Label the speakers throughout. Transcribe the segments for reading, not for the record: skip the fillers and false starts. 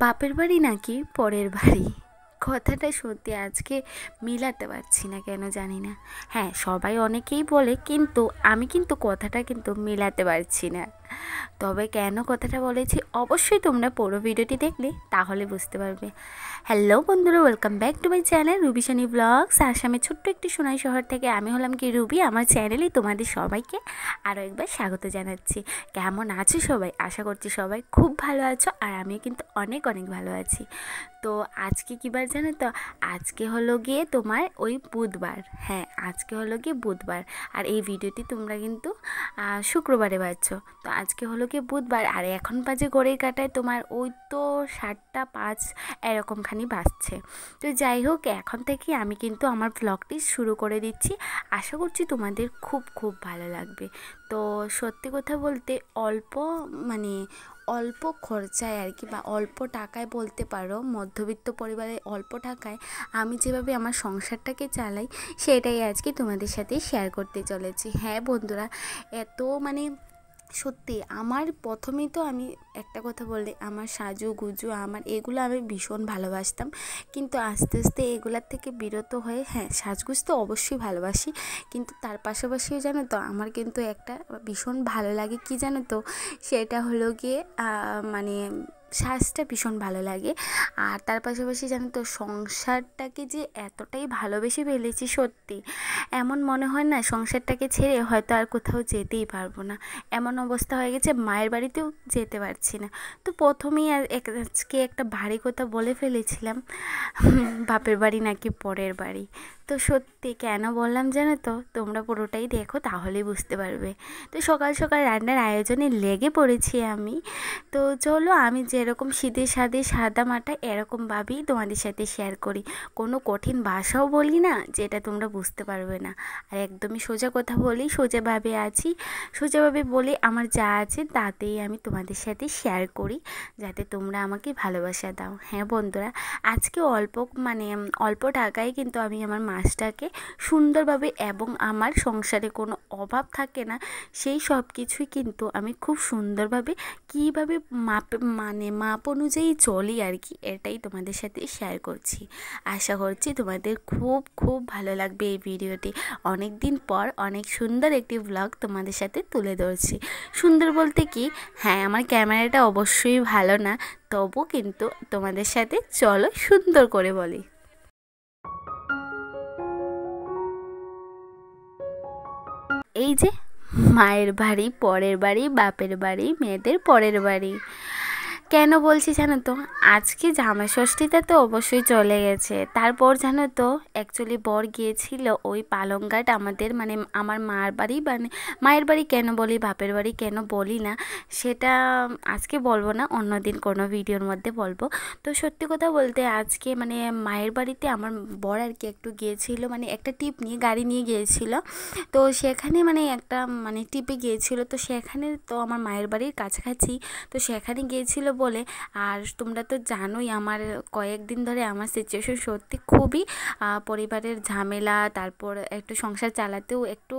Speaker 1: বাপের বাড়ি নাকি পরের বাড়ি, কথাটা সত্যি আজকে মিলাতে পারছি না, কেন জানি না। হ্যাঁ, সবাই অনেকেই বলে, কিন্তু আমি কিন্তু কথাটা কিন্তু মিলাতে পারছি না। তবে কেন কথাটা বলেছি অবশ্যই তোমরা পুরো ভিডিওটি দেখলে তাহলে বুঝতে পারবে। হ্যালো বন্ধুরা, welcome back to my channel Rubishani blogs. আসামের ছোট্ট একটি সোনাই শহর থেকে আমি হলাম কি রুবি। আমার চ্যানেলে তোমাদের সবাইকে আরও একবার স্বাগত জানাচ্ছি। কেমন আছো সবাই? আশা করছি সবাই খুব ভালো আছো, আর আমিও কিন্তু অনেক অনেক ভালো আছি। তো আজকে কী বার জানো তো? আজকে হলো গিয়ে তোমার ওই বুধবার। হ্যাঁ, আজকে হলো গিয়ে বুধবার, আর এই ভিডিওটি তোমরা কিন্তু শুক্রবারে পাচ্ছ। তো আজকে হলো গিয়ে বুধবার, আর এখন বাজে ঘড়ির কাঁটায় তোমার ওই তো 7টা 5 এরকমখানি বাজছে। তো যাই হোক, এখন থেকে আমি কিন্তু আমার ব্লগটি শুরু করে দিচ্ছি। আশা করছি তোমাদের খুব খুব ভালো লাগবে। তো সত্যি কথা বলতে অল্প খরচায় আর কি, বা অল্প টাকায় বলতে পারো, মধ্যবিত্ত পরিবারে অল্প টাকায় আমি যেভাবে আমার সংসারটাকে চালাই সেটাই আজকে তোমাদের সাথে শেয়ার করতে চলেছি। হ্যাঁ বন্ধুরা, এত সত্যি আমার প্রথমেই তো আমি একটা কথা বললে, আমার সাজুগুজু আমার এগুলো আমি ভীষণ ভালোবাসতাম, কিন্তু আস্তে আস্তে এগুলার থেকে বিরত হয়ে, হ্যাঁ সাজগুজ তো অবশ্যই ভালোবাসি, কিন্তু তার পাশাপাশিও জানো তো আমার কিন্তু একটা ভীষণ ভালো লাগে কি জানো তো, সেটা হলো গিয়ে সাজটা ভীষণ ভালো লাগে। আর তার পাশাপাশি জানো তো, সংসারটাকে যে এতটাই ভালোবেসে ফেলেছি সত্যি, এমন মনে হয় না সংসারটাকে ছেড়ে হয়তো আর কোথাও যেতেই পারবো না, এমন অবস্থা হয়ে গেছে, মায়ের বাড়িতেও যেতে পারছি না। তো প্রথমেই আজকে একটা ভারী কথা বলে ফেলেছিলাম, বাপের বাড়ি নাকি পরের বাড়ি। তো সত্যি কেন বললাম জানো তো, তোমরা পুরোটাই দেখো তাহলেই বুঝতে পারবে। তো সকাল সকাল রান্নার আয়োজনে লেগে পড়েছি আমি। তো চলো, আমি যেরকম শীতের সাথে সাদা মাটা এরকমভাবেই তোমাদের সাথে শেয়ার করি। কোনো কঠিন ভাষাও বলি না যেটা তোমরা বুঝতে পারবে না, আর একদমই সোজা কথা বলি, সোজাভাবে আছি, সোজাভাবে বলি, আমার যা আছে তাতেই আমি তোমাদের সাথে শেয়ার করি, যাতে তোমরা আমাকে ভালোবাসা দাও। হ্যাঁ বন্ধুরা, আজকে অল্প টাকায় কিন্তু আমি আমার মাছটাকে সুন্দরভাবে, এবং আমার সংসারে কোনো অভাব থাকে না সেই সব কিছুই কিন্তু আমি খুব সুন্দরভাবে কীভাবে মাপ অনুযায়ী চলি আর কি, এটাই তোমাদের সাথে শেয়ার করছি। আশা করছি তোমাদের খুব খুব ভালো লাগবে এই ভিডিওটি। অনেক দিন পর অনেক সুন্দর একটি ব্লগ তোমাদের সাথে তুলে ধরছি। সুন্দর বলতে কি, হ্যাঁ আমার ক্যামেরাটা অবশ্যই ভালো না, তবু কিন্তু তোমাদের সাথে চলো সুন্দর করে বলি। এই যে মায়ের বাড়ি পরের বাড়ি, বাপের বাড়ি মেয়েদের পরের বাড়ি, কেন বলছি জানো তো? আজকে জামাই ষষ্ঠীতে তো অবশ্যই চলে গেছে, তারপর জানো তো অ্যাকচুয়ালি বর গিয়েছিল ওই পালংঘাট, আমাদের আমার মার বাড়ি, মায়ের বাড়ি কেন বলি, বাপের বাড়ি কেন বলি না, সেটা আজকে বলবো না, অন্যদিন কোনো ভিডিওর মধ্যে বলবো। তো সত্যি কথা বলতে আজকে মায়ের বাড়িতে আমার বর আর কি একটু গিয়েছিল, একটা টিপ নিয়ে, গাড়ি নিয়ে গিয়েছিল। তো সেখানে একটা টিপে গিয়েছিল, তো সেখানে তো আমার মায়ের বাড়ির কাছাকাছি, তো সেখানে গিয়েছিল বলে। আর তোমরা তো জানোই আমার কয়েকদিন ধরে আমার সিচুয়েশন সত্যি খুবই পরিবারের ঝামেলা, তারপর একটু সংসার চালাতেও একটু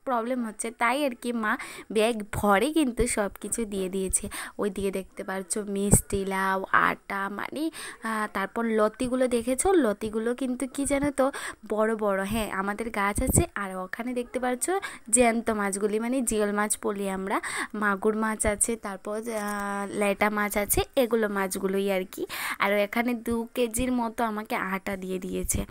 Speaker 1: প্রবলেম হচ্ছে, তাই আর কি মা ব্যাগ ভরে কিন্তু সব কিছু দিয়ে দিয়েছে। ওইদিকে দেখতে পাচ্ছ মিষ্টি, লাউ, আটা, তারপর লতিগুলো দেখেছো, লতিগুলো কিন্তু কি জানো তো, বড় বড়, হ্যাঁ আমাদের গাছ আছে। আর ওখানে দেখতে পাচ্ছ জ্যান্ত মাছগুলি, জিওল মাছ বলি আমরা, মাগুর মাছ আছে, তারপর ল্যাটা মাছ আছে, এগুলো মাছগুলোই আর কি। আর এখানে 2 কেজির মতো আমাকে আটা দিয়ে দিয়েছে।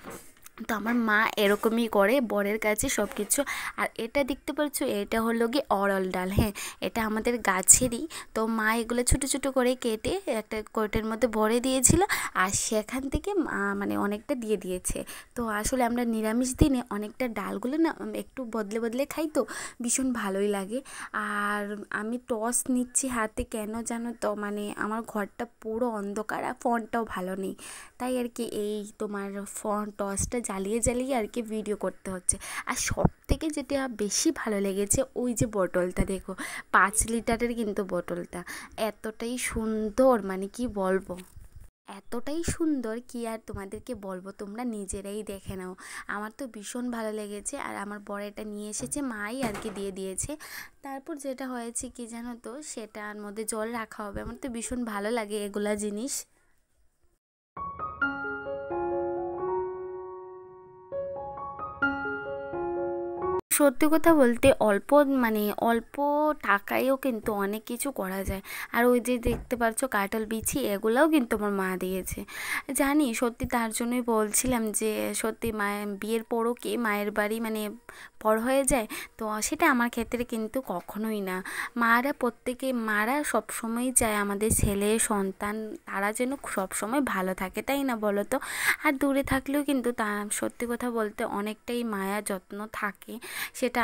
Speaker 1: তো আমার মা এরকমই করে বরের কাছে সব কিছু। আর এটা দেখতে পাচ্ছ, এটা হলো গিয়ে অরল ডাল, হ্যাঁ এটা আমাদের গাছেরই। তো মা এগুলো ছোটো ছোটো করে কেটে একটা কোটের মধ্যে ভরে দিয়েছিল, আর সেখান থেকে অনেকটা দিয়ে দিয়েছে। তো আসলে আমরা নিরামিষ দিনে অনেকটা ডালগুলো না একটু বদলে বদলে খাই, তো ভীষণ ভালোই লাগে। আর আমি টস নিচ্ছি হাতে, কেন জানো তো, আমার ঘরটা পুরো অন্ধকার, আর ফোনটাও ভালো নেই, তাই আর কি এই তোমার টসটা জ্বালিয়ে জ্বালিয়ে আর কি ভিডিও করতে হচ্ছে। আর সব থেকে যেটা বেশি ভালো লেগেছে, ওই যে বোতলটা দেখো, 5 লিটারের কিন্তু বোতলটা, এতটাই সুন্দর, কি বলবো, এতটাই সুন্দর কি আর তোমাদেরকে বলবো, তোমরা নিজেরাই দেখে নাও। আমার তো ভীষণ ভালো লেগেছে, আর আমার বর এটা নিয়ে এসেছে, মাই আর কি দিয়ে দিয়েছে। তারপর যেটা হয়েছে কি জানো তো, সেটার মধ্যে জল রাখা হবে, আমার তো ভীষণ ভালো লাগে এগুলা জিনিস। সত্যি কথা বলতে অল্প টাকায়ও কিন্তু অনেক কিছু করা যায়। আর ওই যে দেখতে পাচ্ছ কাঁঠাল বিচি, এগুলোও কিন্তু আমার মা দিয়েছে। জানি সত্যি, তার জন্যই বলছিলাম যে সত্যি বিয়ের পরও কি মায়ের বাড়ি বড় হয়ে যায়, তো সেটা আমার ক্ষেত্রে কিন্তু কখনোই না। মারা সবসময় চায় আমাদের ছেলে সন্তান তারা যেন সবসময় ভালো থাকে, তাই না বলো তো? আর দূরে থাকলেও কিন্তু তা সত্যি কথা বলতে অনেকটাই মায়া যত্ন থাকে। সেটা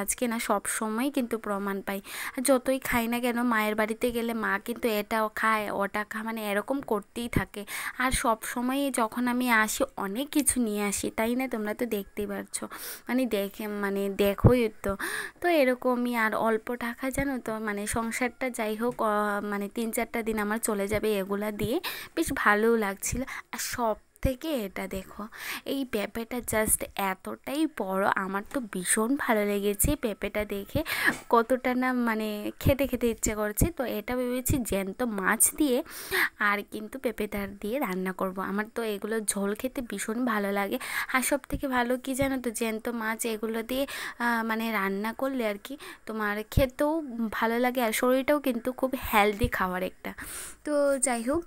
Speaker 1: আজকে না, সব সময় কিন্তু প্রমাণ পাই। যতই খাই না কেন মায়ের বাড়িতে গেলে মা কিন্তু এটাও খায় ওটা খায়, এরকম করতেই থাকে। আর সব সময় যখন আমি আসি অনেক কিছু নিয়ে আসি, তাই না? তোমরা তো দেখতেই পারছো, দেখোই তো। তো এরকমই। আর অল্প টাকা জানো তো সংসারটা যাই হোক 3-4টা দিন আমার চলে যাবে এগুলা দিয়ে, বেশ ভালোও লাগছিল। আর সব থেকে এটা দেখো, এই পেঁপেটা জাস্ট এতটাই বড়, আমার তো ভীষণ ভালো লেগেছে পেঁপেটা দেখে, কতটা না খেতে খেতে ইচ্ছে করছে। তো এটা ভেবেছি জ্যান্ত মাছ দিয়ে আর কিন্তু পেঁপেটা দিয়ে রান্না করব। আমার তো এগুলো ঝোল খেতে ভীষণ ভালো লাগে। আর সব থেকে ভালো কি জানো তো, জ্যান্ত মাছ এগুলো দিয়ে রান্না করলে আর কি তোমার খেতেও ভালো লাগে, আর শরীরটাও কিন্তু খুব হেলদি খাবার একটা। তো যাই হোক,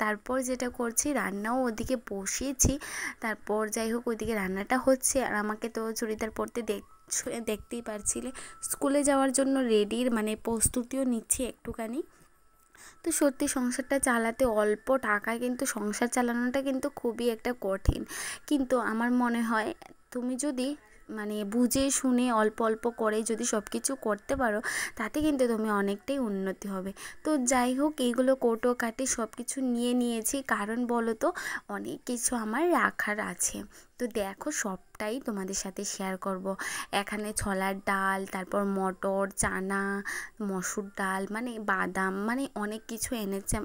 Speaker 1: তারপর যেটা করছি, রান্নাও ওদিকে বসিয়েছি। তারপর যাই হোক ওইদিকে রান্নাটা হচ্ছে, আর আমাকে তো চুড়িদার পরতে দেখতেই পারছিলে, স্কুলে যাওয়ার জন্য রেডির প্রস্তুতিও নিচ্ছি একটুখানি। তো সত্যি সংসারটা চালাতে অল্প টাকায় কিন্তু সংসার চালানোটা কিন্তু খুবই একটা কঠিন। কিন্তু আমার মনে হয় তুমি যদি বুঝে শুনে অল্প অল্প করে যদি সব কিছু করতে পারো, তাতে কিন্তু তুমি অনেকটাই উন্নতি হবে। তো যাই হোক, এইগুলো কোটো কাটি সব কিছু নিয়েছি, কারণ বলো তো অনেক কিছু আমার রাখার আছে। তো দেখো সবটাই তোমাদের সাথে শেয়ার করব। এখানে ছোলার ডাল, তারপর মটর, চানা, মসুর ডাল, বাদাম, অনেক কিছু এনেছে,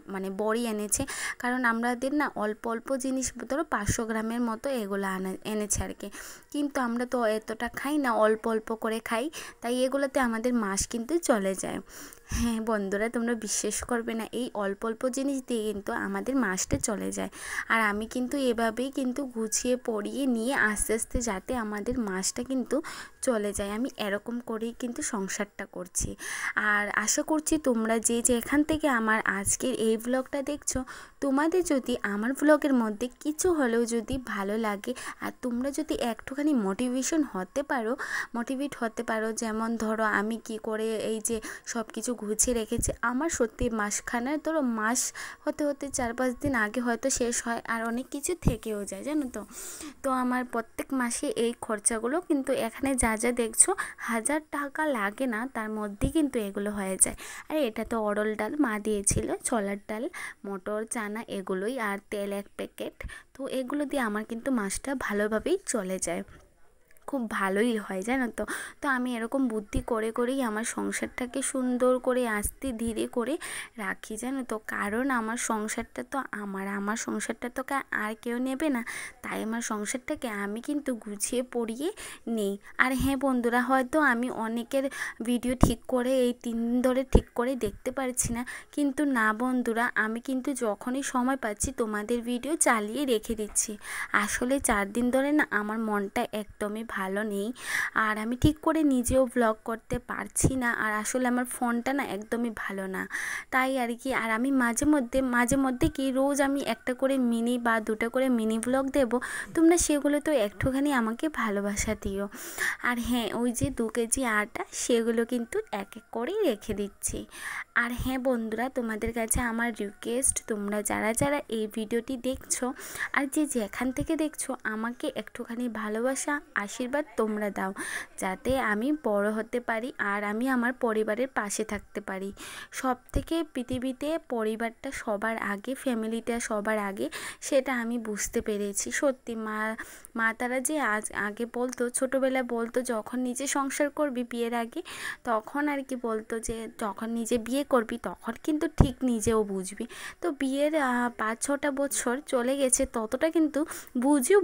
Speaker 1: বড়ি এনেছে। কারণ আমাদের না অল্প অল্প জিনিস, ধরো 500 গ্রামের মতো এগুলো এনেছে আর কি। কিন্তু আমরা তো এতটা খাই না, অল্প অল্প করে খাই, তাই এগুলোতে আমাদের মাস কিন্তু চলে যায়। হ্যাঁ বন্ধুরা, তোমরা বিশ্বাস করবে না, এই অল্প অল্প জিনিস দিয়ে কিন্তু আমাদের মাসটা চলে যায়। আর আমি কিন্তু এভাবেই কিন্তু গুছিয়ে পরিয়ে নিয়ে আস্তে আস্তে যাতে আমাদের মাসটা কিন্তু চলে যায়, আমি এরকম করেই কিন্তু সংসারটা করছি। আর আশা করছি তোমরা যে যেখান থেকে আমার আজকের এই ব্লগটা দেখছো, তোমাদের যদি আমার ব্লগের মধ্যে কিছু হলেও যদি ভালো লাগে, আর তোমরা যদি একটুখানি মোটিভেট হতে পারো, যেমন ধরো আমি কি করে এই যে সব কিছু গুছিয়ে রেখেছি। আমার সত্যি মাসখানে, ধরো মাস হতে 4-5 দিন আগে হয়তো শেষ হয়, আর অনেক কিছু থেকেও যায় জানো তো। তো আমার প্রত্যেক মাসে এই খরচাগুলো কিন্তু এখানে যা যা দেখছো 1000 টাকা লাগে না, তার মধ্যেই কিন্তু এগুলো হয়ে যায়। আর এটা তো অড়ল ডাল মা দিয়েছিল, ছোলার ডাল, মটর, চানা এগুলোই, আর তেল 1 প্যাকেট। তো এগুলো দিয়ে আমার কিন্তু মাসটা ভালোভাবেই চলে যায়, খুব ভালোই হয় জানো তো। তো আমি এরকম বুদ্ধি করে করেই আমার সংসারটাকে সুন্দর করে আস্তে ধীরে করে রাখি জানো তো। কারণ আমার সংসারটা তো আমার সংসারটা তো আর কেউ নেবে না, তাই আমার সংসারটাকে আমি কিন্তু গুছিয়ে পড়িয়ে নেই। আর হ্যাঁ বন্ধুরা, হয়তো আমি অনেকের ভিডিও ঠিক করে এই 3 দিন ধরে ঠিক করে দেখতে পারছি না, কিন্তু না বন্ধুরা, আমি কিন্তু যখনই সময় পাচ্ছি তোমাদের ভিডিও চালিয়ে রেখে দিচ্ছি। আসলে 4 দিন ধরে না আমার মনটা একদমই ভালো নেই, আর আমি ঠিক করে নিজেও ব্লগ করতে পারছি না। আর আসলে আমার ফোনটা না একদমই ভালো না, তাই আর কি। আর আমি মাঝে মধ্যে কি রোজ আমি একটা করে মিনি বা 2টা করে মিনি ব্লগ দেব, তোমরা সেগুলো তো একটুখানি আমাকে ভালোবাসা দিও। আর হ্যাঁ, ওই যে 2 কেজি আটা সেগুলো কিন্তু এক এক করেই রেখে দিচ্ছি। আর হ্যাঁ বন্ধুরা, তোমাদের কাছে আমার রিকোয়েস্ট, তোমরা যারা যারা এই ভিডিওটি দেখছো আর যে যেখান থেকে দেখছো, আমাকে একটুখানি ভালোবাসা আশীর্বাদ তোমরা দাও, যাতে আমি বড় হতে পারি আর আমি আমার পরিবারের পাশে থাকতে পারি। সব থেকে পৃথিবীতে পরিবারটা সবার আগে, ফ্যামিলিটা সবার আগে, সেটা আমি বুঝতে পেরেছি। সত্যি মা তারা যে আগে বলতো, ছোটোবেলায় বলতো যখন নিজে সংসার করবি বিয়ের আগে, তখন আর কি বলতো যে যখন নিজে বিয়ে করবি তখন কিন্তু ঠিক নিজেও বুঝবি। তো বিয়ের 5-6টা বছর চলে গেছে, ততটা কিন্তু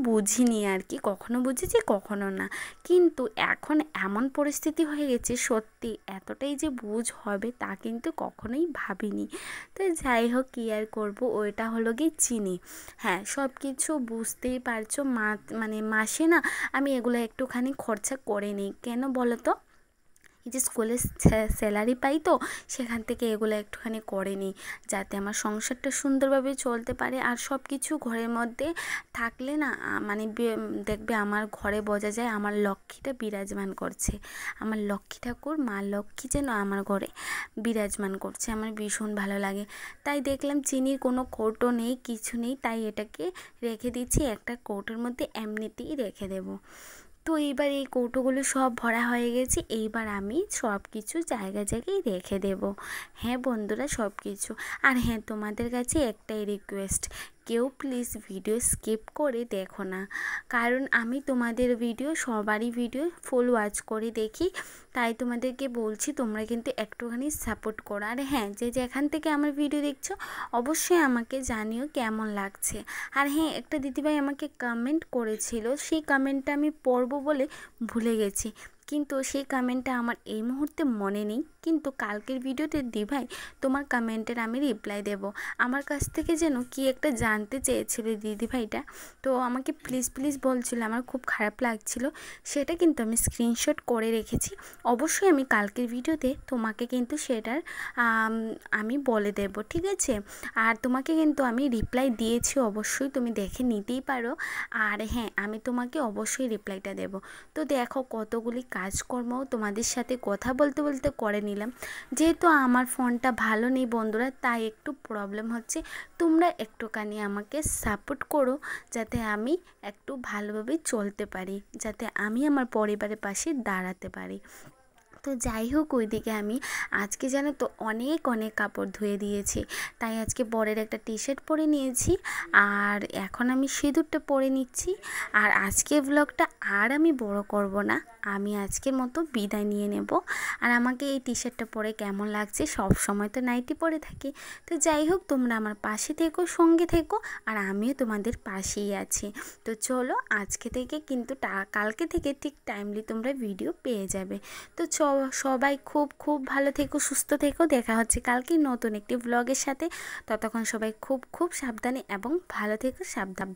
Speaker 1: বুঝিনি আর কি, কখনো বুঝেছি কখনো না, কিন্তু এখন এমন পরিস্থিতি হয়ে গেছে, সত্যি এতটাই যে বুঝ হবে তা কিন্তু কখনোই ভাবিনি। তো যাই হোক, কী আর করবো, ওইটা হলো গিয়ে চিনি। হ্যাঁ, সব কিছু বুঝতেই পারছো, মানে মাসে না আমি এগুলো একটুখানি খরচা করে নিই। কেন বলো তো? এই যে স্কুলে স্যালারি পাই তো, সেখান থেকে এগুলো একটুখানি করে নিই, যাতে আমার সংসারটা সুন্দরভাবে চলতে পারে। আর সব কিছু ঘরের মধ্যে থাকলে না মানে দেখবে আমার ঘরে বোঝা যায় আমার লক্ষ্মীটা বিরাজমান করছে, আমার লক্ষ্মী ঠাকুর মা লক্ষ্মী যেন আমার ঘরে বিরাজমান করছে, আমার ভীষণ ভালো লাগে। তাই দেখলাম চিনির কোনো কৌটো নেই, কিছু নেই, তাই এটাকে রেখে দিচ্ছি একটা কৌটোর মধ্যে, এমনিতেই রেখে দেবো। তো এইবার এই কৌটোগুলো সব ভরা হয়ে গেছে, এইবার আমি সব কিছু জায়গায় জায়গায় রেখে দেব। হ্যাঁ বন্ধুরা, সব কিছু। আর হ্যাঁ, তোমাদের কাছে একটাই রিকোয়েস্ট, কেউ প্লিজ ভিডিও স্কিপ করে দেখো না, কারণ আমি তোমাদের ভিডিও, সবারই ভিডিও ফুল ওয়াচ করে দেখি। তাই তোমাদেরকে বলছি, তোমরা কিন্তু একটুখানি সাপোর্ট করো। আর হ্যাঁ, যে যেখান থেকে আমার ভিডিও দেখছো অবশ্যই আমাকে জানিও কেমন লাগছে। আর হ্যাঁ, একটা দিদিভাই আমাকে কমেন্ট করেছিল, সেই কমেন্টটা আমি পড়বো বলে ভুলে গেছি, কিন্তু সেই কমেন্টটা আমার এই মুহূর্তে মনে নেই। কিন্তু কালকের ভিডিওতে দিভাই তোমার কমেন্টের আমি রিপ্লাই দেব। আমার কাছ থেকে যেন কি একটা জানতে চেয়েছিল দিদিভাইটা, তো আমাকে প্লিজ প্লিজ বলছিল, আমার খুব খারাপ লাগছিল, সেটা কিন্তু আমি স্ক্রিনশট করে রেখেছি। অবশ্যই আমি কালকের ভিডিওতে তোমাকে কিন্তু সেটার আমি বলে দেব, ঠিক আছে? আর তোমাকে কিন্তু আমি রিপ্লাই দিয়েছি, অবশ্যই তুমি দেখে নিতেই পারো। আর হ্যাঁ, আমি তোমাকে অবশ্যই রিপ্লাইটা দেব। তো দেখো, কতগুলি কাজকর্ম তোমাদের সাথে কথা বলতে বলতে করে নিলাম। যেহেতু আমার ফোনটা ভালো নেই বন্ধুরা, তাই একটু প্রবলেম হচ্ছে, তোমরা একটুখানি আমাকে সাপোর্ট করো, যাতে আমি একটু ভালোভাবে চলতে পারি, যাতে আমি আমার পরিবারের পাশে দাঁড়াতে পারি। তো যাই হোক, ওইদিকে আমি আজকে জানো তো অনেক অনেক কাপড় ধুয়ে দিয়েছি, তাই আজকে বরের একটা টি শার্ট পরে নিয়েছি, আর এখন আমি সিঁদুরটা পরে নিচ্ছি। আর আজকে ব্লগটা আর আমি বড় করব না, আমি আজকের মতো বিদায় নিয়ে নেব। আর আমাকে এই টি শার্টটা পরে কেমন লাগছে, সব সময় তো নাইটি পরে থাকি। তো যাই হোক, তোমরা আমার পাশে থেকো, সঙ্গে থেকো, আর আমিও তোমাদের পাশেই আছি। তো চলো, আজকে থেকে কিন্তু কালকে থেকে ঠিক টাইমলি তোমরা ভিডিও পেয়ে যাবে। তো সবাই খুব খুব ভালো থেকো, সুস্থ থেকো, দেখা হচ্ছে কালকে নতুন একটি ব্লগের সাথে। ততক্ষণ সবাই খুব খুব সাবধানে এবং ভালো থেকো, সাবধান।